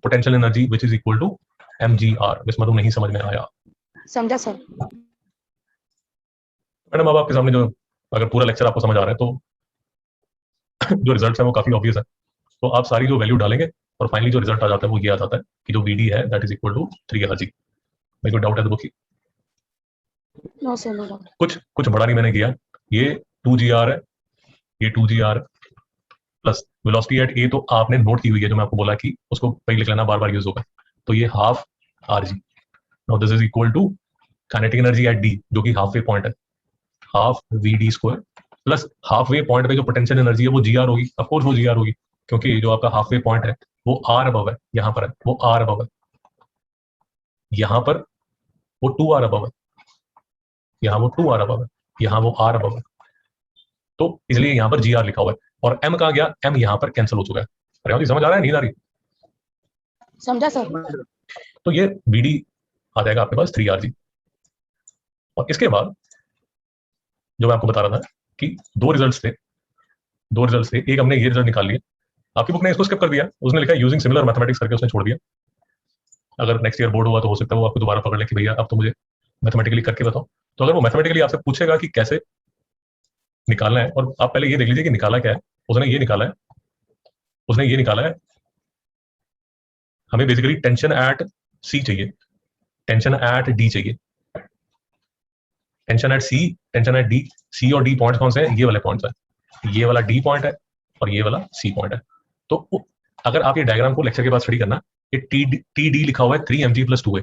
potential energy which is equal to M G R. इसमें तो नहीं समझ में आया? समझा सर। मैडम अब आपके सामने जो, अगर पूरा लेक्चर आपको समझ आ रहा है तो जो रिजल्ट है वो काफी ऑब्वियस है। तो आप सारी जो वैल्यू डालेंगे और फाइनली जो रिजल्ट आ जाता है वो ये आ जाता है कि जो वीडी है that is equal to 3 RG। मेरे को डाउट है तो बुक की नो सर, नो डाउट। कुछ बड़ा नहीं मैंने किया। ये 2GR है, ये 2GR प्लस वेलोसिटी एट ए तो आपने नोट की हुई है, जो मैं आपको बोला कि उसको पहले लिख लेना, बार बार यूज होगा। तो ये half RG। Now this is equal to kinetic energy at D जो कि हाफ वे पॉइंट है, half VD square plus halfway point पे जो पोटेंशियल एनर्जी है वो GR होगी। ऑफ कोर्स वो GR होगी क्योंकि जो आपका हाफ वे पॉइंट है वो R अबव है, यहाँ पर है वो R अबव है, यहाँ पर वो 2R अबव है, यहाँ वो 2R अबव है, यहाँ वो R अबव है। तो इसलिए यहाँ पर GR लिखा हुआ है। और M कहाँ गया? M यहाँ पर कैंसिल हो चुका है। अरे समझ आ रहा है, नींद आ रही? समझा सर। तो ये BD आ जाएगा आपके पास 3RG। और इसके बाद जो मैं आपको बता रहा था कि दो रिजल्ट्स थे, एक हमने ये रिजल्ट निकाल लिया। आपकी बुक ने इसको स्किप कर दिया, उसने लिखा यूजिंग सिमिलर मैथमेटिक्स करके उसने छोड़ दिया। अगर नेक्स्ट ईयर बोर्ड हुआ तो हो सकता है वो आपको दोबारा पकड़ ले कि भैया अब तो मुझे मैथमेटिकली करके बताओ। तो अगर वो मैथमेटिकली आपसे पूछेगा कि कैसे निकालना है, और आप पहले ये देख लीजिए कि निकाला क्या है। उसने ये निकाला है, हमें बेसिकली टेंशन एट सी चाहिए, टेंशन एट डी चाहिए, tension at C, tension at D. C और डी पॉइंट्स कौन से हैं? ये वाले पॉइंट्स हैं, ये वाला डी पॉइंट है और ये वाला सी पॉइंट है। तो अगर आप ये डायग्राम को लेक्चर के बाद स्टडी करना, ये टी डी लिखा हुआ है 3mg+2a।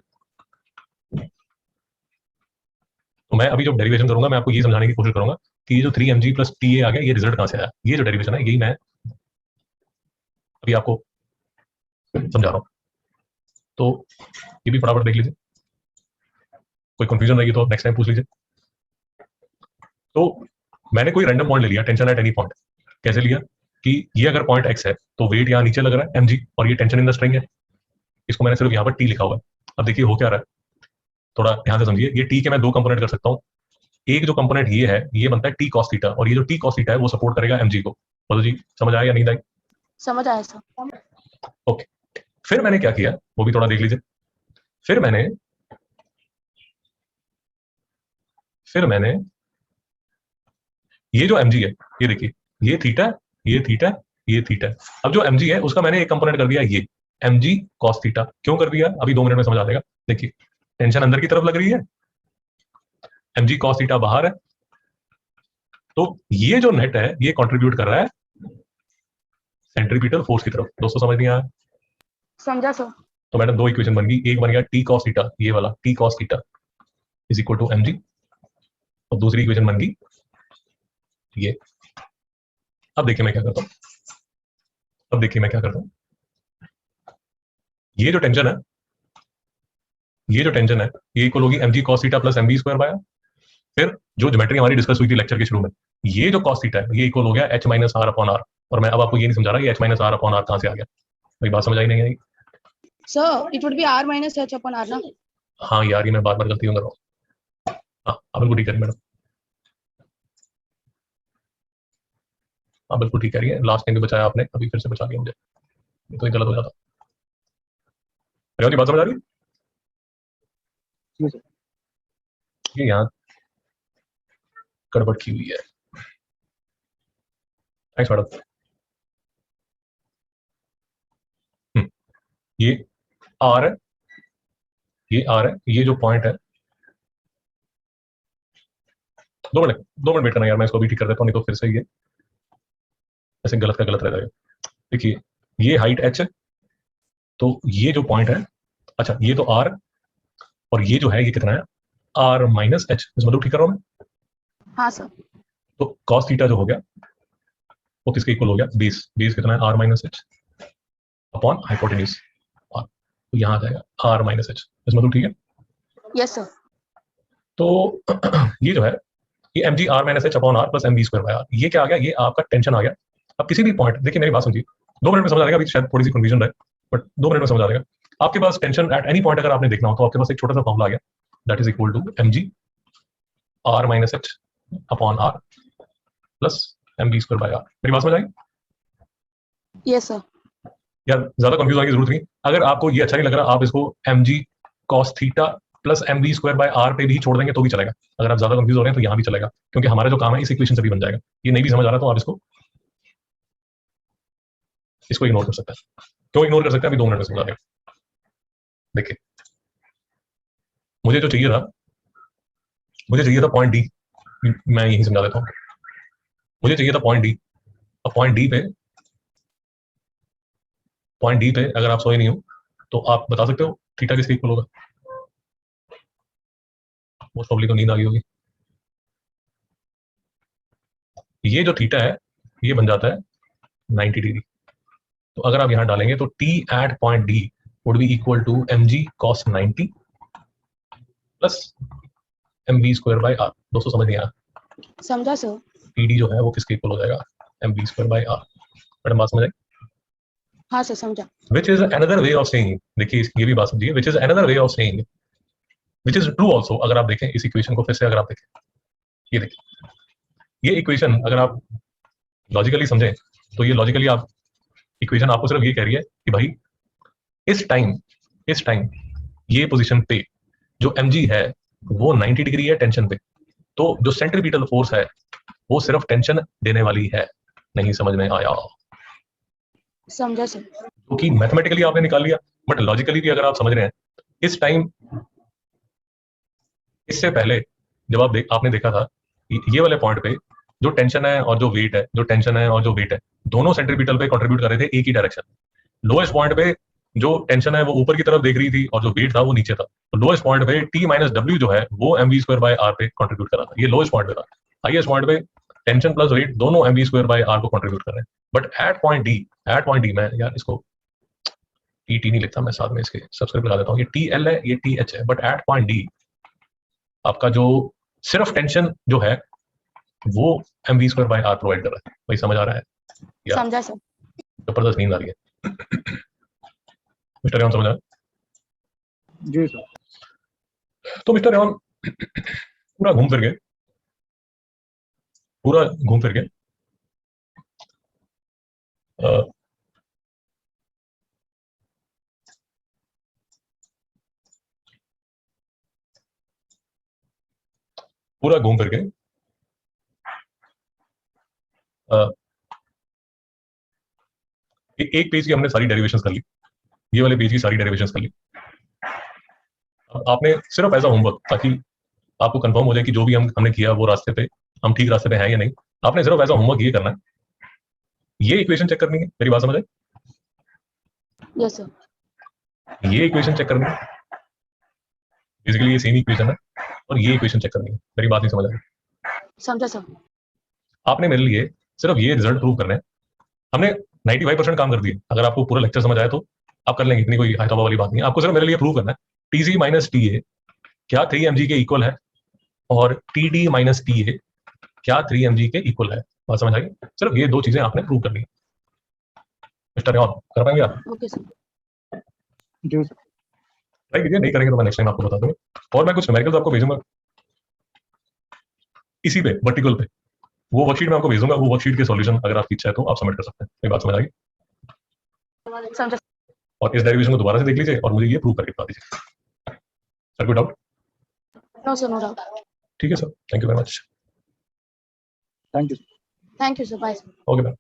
तो मैं अभी जो डेरिवेशन करूंगा मैं आपको ये समझाने की कोशिश करूंगा कि ये जो 3mg+ta आ गया ये रिजल्ट कहां से आया। ये जो डेरिवेशन है यही मैं अभी आपको समझा रहा हूं। तो ये भी फटाफट देख लीजिए, कोई कंफ्यूजन रहेगी तो नेक्स्ट टाइम पूछ लीजिए। तो मैंने कोई रैंडम पॉइंट ले लिया, टेंशन एट एनी पॉइंट। कैसे लिया कि ये अगर पॉइंट एक्स है तो वेट यहाँ नीचे लग रहा है mg, और ये टेंशन इन द स्ट्रिंग है, इसको मैंने सिर्फ यहाँ पर टी लिखा हुआ है। अब देखिए हो क्या रहा है, थोड़ा ध्यान से समझिए। ये टी के मैं दो कंपोनेंट कर सकता हूँ। एक जो कंपोनेंट ये है ये बनता है टी कॉस थीटा, और ये जो टी कॉस थीटा है वो सपोर्ट करेगा mg को। बोलो जी समझ आया या नहीं आई? समझ आया सर। ओके, फिर मैंने क्या किया वो भी थोड़ा देख लीजिए। फिर मैंने ये जो mg है ये देखिए, ये थीटा, ये थीटा, ये थीटा। अब जो mg है उसका मैंने एक कंपोनेंट कर दिया ये mg cos थीटा। क्यों कर दिया अभी 2 मिनट में समझ आ जाएगा। देखिए टेंशन अंदर की तरफ लग रही है, mg cos थीटा बाहर है, तो ये जो नेट है ये कंट्रीब्यूट कर रहा है सेंट्रीपिटल फोर्स की तरफ। दोस्तों समझ नहीं आया? समझा सर। तो मैडम दो इक्वेशन बन गई, एक बन गया टी कॉस थीटा, ये वाला T cos theta is equal to mg, और दूसरी इक्वेशन बन गई ये। अब देखिए मैं क्या करता हूं, ये जो टेंशन है ये इक्वल होगी mg cos theta plus mv square by r। फिर जो ज्योमेट्री हमारी डिस्कस हुई थी लेक्चर के शुरू में, ये जो cos थीटा है ये इक्वल हो गया h minus r upon r। और मैं अब आपको ये नहीं समझा रहा कि h minus r upon r कहां से आ गया। मेरी बात समझ आई नहीं आई? Sir it would be r minus h upon r ना। हाँ यार ये मैं बार बार गलती कर रहा हूँ। हाँ आप बिल्कुल ठीक करिए मैडम, आप बिल्कुल ठीक कह रही है। लास्ट टाइम भी बचाया आपने, अभी फिर से बचा लिया मुझे, ये तो गलत हो जाता। रेवा जी बात समझ आ रही है? जी सर। ये यहाँ गड़बड़ की हुई है। Thanks madam. ये आर है, ये आर है, ये जो पॉइंट है, 2 मिनट वेट करना यार, मैं इसको भी ठीक कर देता हूँ, नहीं तो फिर से ये ऐसे गलत का गलत रह जाएगा। देखिए ये हाइट h है, तो ये जो पॉइंट है, अच्छा ये तो r, और ये जो है ये कितना है r माइनस h। मतलब ठीक कर रहा हूँ मैं? हाँ सर। तो cos थीटा जो हो गया वो किसके इक्वल हो गया, बेस। बेस कितना है r minus h upon hypotenuse r, तो यहाँ आ जाएगा r माइनस h। मतलब ठीक है? Yes sir. तो ये जो है ये mg r minus h upon r plus mv square by r, ये क्या आ गया, ये आपका टेंशन आ गया। अब किसी भी पॉइंट, देखिए मेरी बात समझिए, 2 मिनट में समझ आ जाएगा, अभी शायद थोड़ी सी कंफ्यूजन रहे बट 2 मिनट में समझ आ जाएगा। आपके पास टेंशन एट एनी पॉइंट अगर आपने देखना हो तो आपके पास एक छोटा सा फॉर्मूला आ गया, that is equal to mg r minus h upon r plus mv square by r। मेरी बात समझ आई? Yes sir. यार ज्यादा कंफ्यूज होने की जरूरत नहीं। अगर आपको ये अच्छा नहीं लग रहा, आप इसको mg cos theta plus mv square by r पे भी छोड़ देंगे तो भी चलेगा। अगर आप ज्यादा कंफ्यूज हो रहे हैं तो यहाँ भी चलेगा, क्योंकि हमारा जो काम है इस इक्वेशन से भी बन जाएगा। ये नहीं भी समझ आ रहा तो आप इसको इग्नोर कर सकते हैं। क्यों इग्नोर कर सकते हैं, अभी 2 मिनट में समझा देगा। देखिए मुझे जो चाहिए था, पॉइंट डी, मैं यही समझा देता हूँ। मुझे चाहिए था पॉइंट डी। अब पॉइंट डी पे अगर आप सोए नहीं हो तो आप बता सकते हो थीटा किसके इक्वल होगा? मोस्ट प्रॉब्ली तो नींद आ गई होगी। ये जो थीटा है ये बन जाता है 90 डिग्री। तो अगर आप यहां डालेंगे तो t at point D would be equal to mg cos 90 plus mv square by r। दोस्तों समझ नहीं आया? समझा सर। pd जो है वो किसके इक्वल हो जाएगा, mv square by r। Madam बात समझ आई? हाँ सर समझा। which is another way of saying, देखिए ये भी बात समझिए, which is another way of saying, which is true also। अगर आप देखें इस इक्वेशन को फिर से, अगर आप देखें ये देखिए, ये इक्वेशन अगर आप लॉजिकली समझें तो ये लॉजिकली आप इक्वेशन आपको सिर्फ ये कह रही है कि भाई इस टाइम ये पोजीशन पे जो mg है वो 90 डिग्री है टेंशन पे, तो जो सेंट्रीपिटल फोर्स है वो सिर्फ टेंशन देने वाली है। नहीं समझ में आया? समझा सर। क्योंकि मैथमेटिकली आपने निकाल लिया, बट लॉजिकली भी अगर आप समझ रहे हैं, इस टाइम इससे पहले जब आपने देखा था ये वाले पॉइंट पे जो टेंशन है और जो वेट है, दोनों सेंट्रीपिटल पे कंट्रीब्यूट कर रहे थे एक ही डायरेक्शन। लोएस्ट पॉइंट पे जो टेंशन है वो ऊपर की तरफ देख रही थी और जो वेट था वो नीचे था। तो लोएस्ट पॉइंट पे टी माइनस डब्ल्यू जो है वो mv स्क्वायर बाय आर पे कंट्रीब्यूट कर रहा था, ये लोएस्ट पॉइंट पे था। हाईएस्ट पॉइंट पे टेंशन प्लस वेट दोनों mv स्क्वायर बाय आर को कंट्रीब्यूट कर रहे हैं। बट एट पॉइंट डी मैं यार इसको टी नहीं लिखता, मैं साथ में इसके सब्सक्राइब लगा देता हूँ, ये टी एल है ये टी एच है, बट एट पॉइंट डी आपका जो सिर्फ टेंशन जो है वो mv square by r provide कर रहा है। भाई समझ आ रहा है? या समझा सर। जबरदस्त नींद आ रही है। मिस्टर रेवन समझ आया? जी सर। तो मिस्टर रेवन पूरा घूम फिर के पूरा घूम फिर के एक पेज की हमने सारी डेरिवेशंस कर ली, ये वाले पेज की सारी डेरिवेशंस कर ली। अब आपने सिर्फ एज अ होमवर्क, ताकि आपको कंफर्म हो जाए कि जो भी हमने किया वो रास्ते पे हम ठीक रास्ते पे हैं या नहीं, आपने सिर्फ एज अ होमवर्क ये करना है, ये इक्वेशन चेक करनी है। मेरी बात समझ आई? Yes sir. ये इक्वेशन चेक करनी है, बेसिकली ये सेम इक्वेशन है, और ये इक्वेशन चेक करनी है। मेरी बात नहीं समझ आई? समझा सर। आपने मेरे लिए सिर्फ ये रिजल्ट प्रूव करना है। हमने 95% काम कर दिए। अगर आपको पूरा लेक्चर समझ आया तो आप कर लेंगे, इतनी कोई हाई वाली बात नहीं है। आपको सिर्फ मेरे लिए प्रूव करना है टीसी माइनस टी ए क्या 3mg के इक्वल है, और टीडी माइनस टी ए क्या 3mg के इक्वल है। बात समझ आ गई? सिर्फ ये दो चीजें आपने प्रूव करनी है। मिस्टर रेवन कर पाएंगे आप? Okay sir. जी सर। ट्राई कीजिए, नहीं करेंगे तो मैं नेक्स्ट टाइम आपको बता दूंगा। और मैं कुछ न्यूमेरिकल्स आपको भेजूंगा इसी पे वर्टिकल पे, वो वर्कशीट में आपको भेजूंगा। वो वर्कशीट के सॉल्यूशन अगर आपकी इच्छा है तो आप सबमिट कर सकते हैं। ये बात समझ आ गई? समझा। और इस डेरिवेशन को दोबारा से देख लीजिए और मुझे ये प्रूव करके बता दीजिए। सर कोई doubt? No sir, no doubt. ठीक है sir, thank you very much. Thank you. Thank you sir, bye. Okay ma'am.